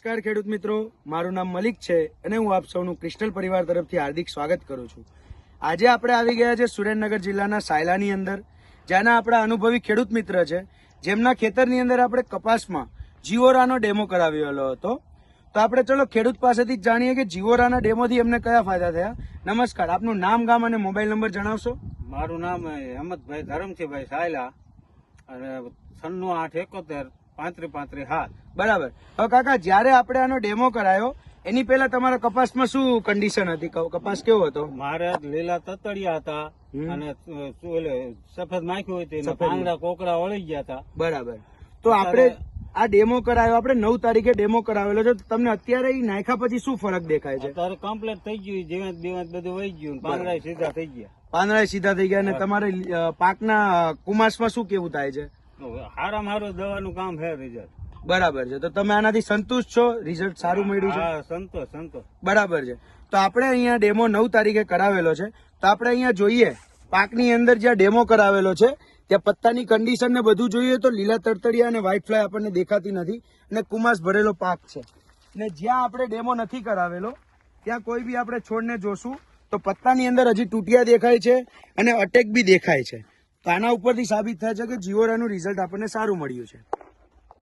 નમસ્કાર ખેડૂત મિત્રો, મારું નામ મલિક છે અને હું આપ સૌનું ક્રિસ્ટલ પરિવાર તરફથી હાર્દિક સ્વાગત કરું છું। આજે આપણે આવી ગયા છે સુરેન્દ્રનગર જિલ્લાના સાયલાની અંદર, જ્યાંના આપણા અનુભવી ખેડૂત મિત્ર છે, જેમના ખેતરની અંદર આપણે કપાસમાં જીઓરાનો ડેમો કરાવેલો હતો। તો આપણે ચલો ખેડૂત પાસેથી જ જાણીએ કે જીઓરાના ડેમોથી એમને કયા ફાયદા થયા। નમસ્કાર, આપનું નામ, ગામ અને મોબાઈલ નંબર જણાવશો? મારું નામ હેમંતભાઈ ધરમસિંહભાઈ સાયલા અને 9871 3535 બરાબર। હવે કાકા, જ્યારે આપણે આનો ડેમો કરાયો એની પહેલા તમારા કપાસમાં શું કન્ડિશન હતી? કપાસ કેવો હતો? મારે લીલા તતડિયા હતા અને સફેદ માખ્યું હતી, પાંગડા કોકડા વળી ગયા હતા। બરાબર। તો આપણે આ ડેમો કરાયો, આપણે 9 તારીખે ડેમો કરાવેલો છે, તો તમને અત્યારે ઈ નાખ્યા પછી શું ફરક દેખાય છે? અત્યારે કમ્પ્લીટ થઈ ગયું, જીવંત બીવંત બધું વહી ગયું, પાંગડા સીધા થઈ ગયા, પાંદડા સીધા થઈ ગયા અને તમારે પાકના કુમાસમાં શું કેવું થાય છે? હારામાં હારું દવાનું કામ છે, રિઝલ્ટ બરાબર છે। તો તમે આનાથી સંતુષ્ટ છો? રિઝલ્ટ સારું મળ્યું છે? હા, સંતોષ। બરાબર છે। તો આપણે અહીંયા ડેમો 9 તારીખે કરાવેલો છે, તો આપણે અહીંયા જોઈએ પાકની અંદર જ્યાં ડેમો કરાવેલો છે ત્યાં પત્તાની કન્ડિશન ને બધું જોઈએ તો લીલા તડતડિયા અને વ્હાઇટ ફ્લાય આપણને દેખાતી નથી અને કુમાસ ભરેલો પાક છે। અને જ્યાં આપણે ડેમો નથી કરાવેલો ત્યાં કોઈ બી આપણે છોડને જોશું તો પત્તાની અંદર હજી તૂટિયા દેખાય છે અને અટેક બી દેખાય છે। તો આના ઉપરથી સાબિત થાય છે કે જીઓરાનું રિઝલ્ટ આપણને સારું મળ્યું છે।